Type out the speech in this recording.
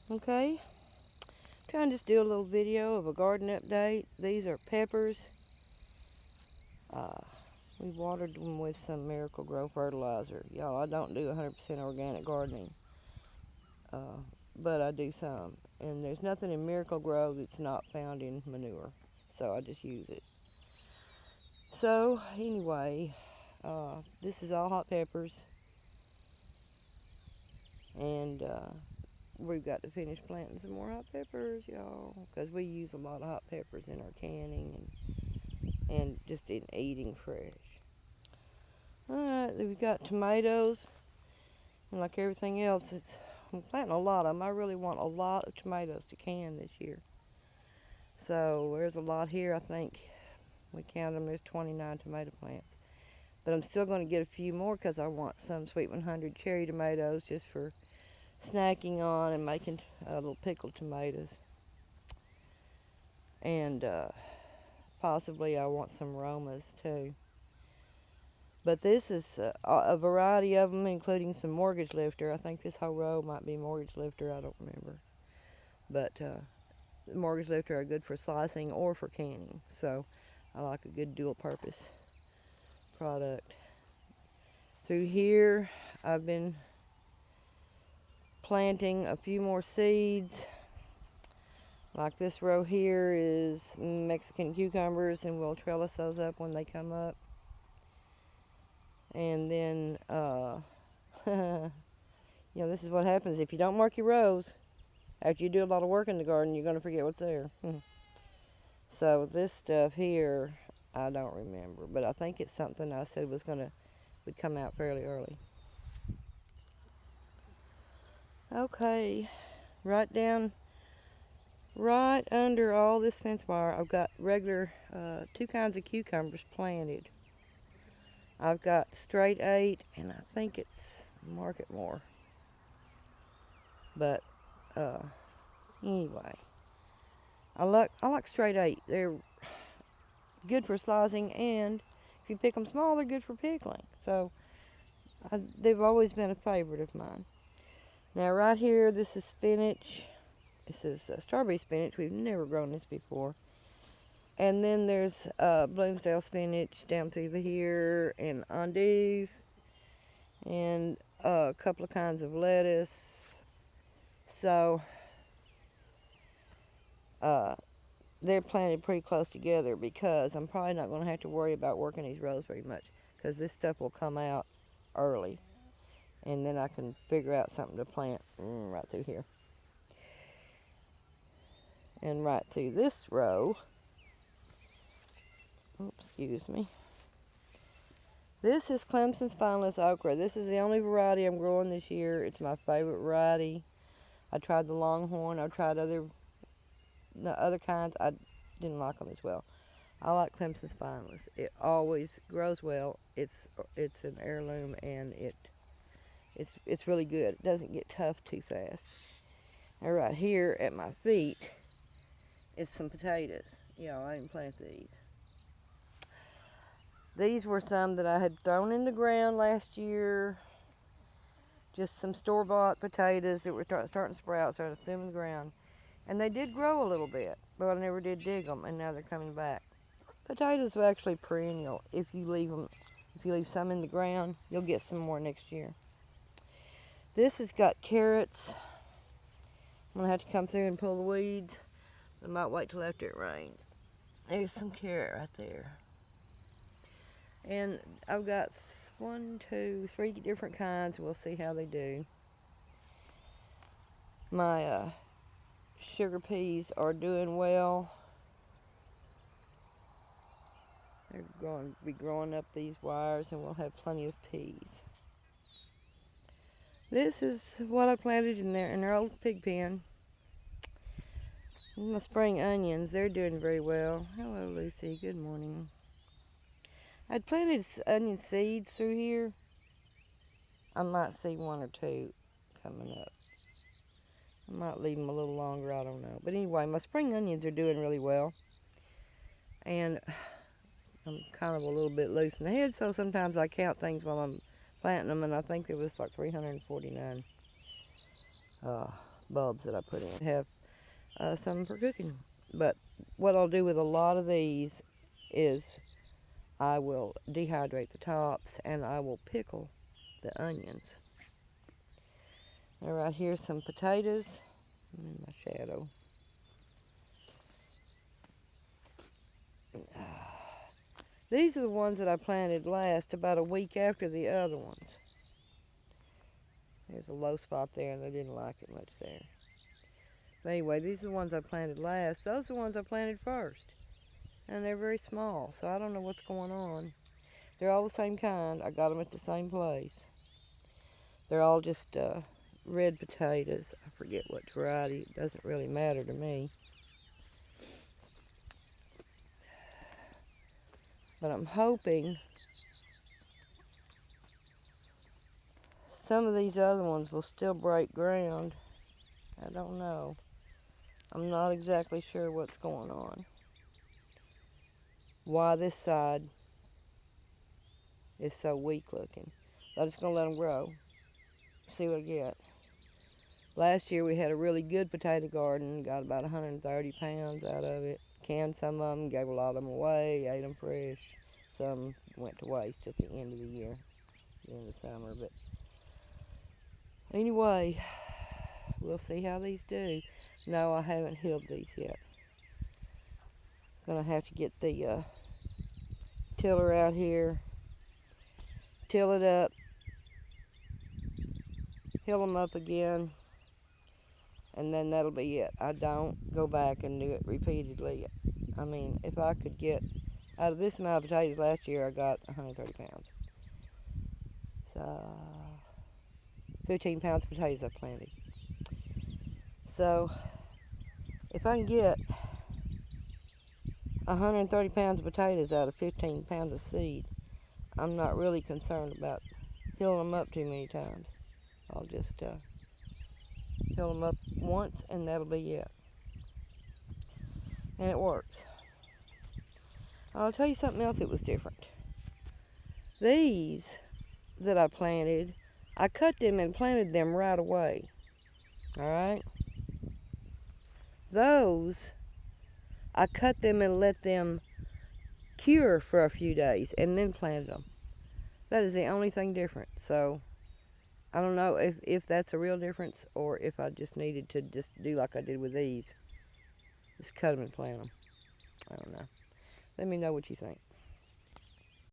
Okay, trying to just do a little video of a garden update. These are peppers. We watered them with some Miracle Grow fertilizer. Y'all, I don't do 100% organic gardening, but I do some. And there's nothing in Miracle Grow that's not found in manure, so I just use it. So anyway, this is all hot peppers, and we've got to finish planting some more hot peppers, y'all, because we use a lot of hot peppers in our canning and just in eating fresh. Alright, we've got tomatoes, and like everything else, I'm planting a lot of them. I really want a lot of tomatoes to can this year. So there's a lot here. I think we counted them, there's 29 tomato plants. But I'm still going to get a few more because I want some Sweet 100 cherry tomatoes just for snacking on and making little pickled tomatoes. And possibly I want some Romas too. But this is a variety of them, including some mortgage lifter. I think this whole row might be mortgage lifter. I don't remember. But the mortgage lifter are good for slicing or for canning. So I like a good dual purpose product. Through here, I've been planting a few more seeds. Like this row here is Mexican cucumbers, and we'll trellis those up when they come up. And then, this is what happens if you don't mark your rows. After you do a lot of work in the garden, you're going to forget what's there. So this stuff here, I don't remember, but I think it's something I said would come out fairly early. Okay, right under all this fence wire, I've got regular 2 kinds of cucumbers planted. I've got straight 8, and I think it's Market More. But anyway, I like straight 8. They're good for slicing, and if you pick them small, they're good for pickling. So they've always been a favorite of mine. Now right here, this is spinach. This is strawberry spinach. We've never grown this before. And then there's Bloomsdale spinach down through here, and endive, and a couple of kinds of lettuce. So they're planted pretty close together because I'm probably not going to have to worry about working these rows very much, because this stuff will come out early, and then I can figure out something to plant right through here. And right through this row, excuse me, this is Clemson spineless okra. This is the only variety I'm growing this year. It's my favorite variety. I tried the Longhorn. I tried the other kinds. I didn't like them as well. I like Clemson spineless. It always grows well. It's an heirloom, and it's really good. It doesn't get tough too fast. Now right here at my feet is some potatoes. Yeah, I didn't plant these. These were some that I had thrown in the ground last year. Just some store-bought potatoes that were starting to sprout, so I threw them in the ground. And they did grow a little bit, but I never did dig them, and now they're coming back. Potatoes are actually perennial. If you leave some in the ground, you'll get some more next year. This has got carrots. I'm going to have to come through and pull the weeds. I might wait till after it rains. There's some carrot right there. And I've got 1, 2, 3 different kinds. We'll see how they do. My sugar peas are doing well. They're going to be growing up these wires, and we'll have plenty of peas. This is what I planted in their old pig pen. My spring onions, they're doing very well. Hello, Lucy. Good morning. I'd planted onion seeds through here. I might see 1 or 2 coming up. I might leave them a little longer, I don't know. But anyway, my spring onions are doing really well. And I'm kind of a little bit loose in the head, so sometimes I count things while I'm planting them, and I think there was like 349 bulbs that I put in. Have some for cooking. But what I'll do with a lot of these is I will dehydrate the tops and I will pickle the onions. Now right here's some potatoes. In my shadow. These are the ones that I planted last, about a week after the other ones. There's a low spot there and I didn't like it much there. But anyway, these are the ones I planted last. Those are the ones I planted first. And they're very small, so I don't know what's going on. They're all the same kind. I got them at the same place. They're all just red potatoes. I forget what variety. It doesn't really matter to me. But I'm hoping some of these other ones will still break ground. I don't know. I'm not exactly sure what's going on. Why this side is so weak looking. I'm just going to let them grow. See what I get. Last year we had a really good potato garden. Got about 130 pounds out of it. Canned some of them, gave a lot of them away, ate them fresh. Some went to waste at the end of the year, in the summer. But anyway, we'll see how these do. No, I haven't healed these yet. Gonna have to get the tiller out here, till it up, hill them up again, and then that'll be it. I don't go back and do it repeatedly. I mean, if I could get, out of this amount of potatoes last year, I got 130 pounds. So, 15 pounds of potatoes I planted. So, if I can get 130 pounds of potatoes out of 15 pounds of seed, I'm not really concerned about hilling them up too many times. I'll just hill them up once and that'll be it. And it works. I'll tell you something else that was different. These that I planted, I cut them and planted them right away. Alright? Those, I cut them and let them cure for a few days and then planted them. That is the only thing different. So, I don't know if that's a real difference or if I just needed to just do like I did with these. Just cut them and plant them. I don't know. Let me know what you think.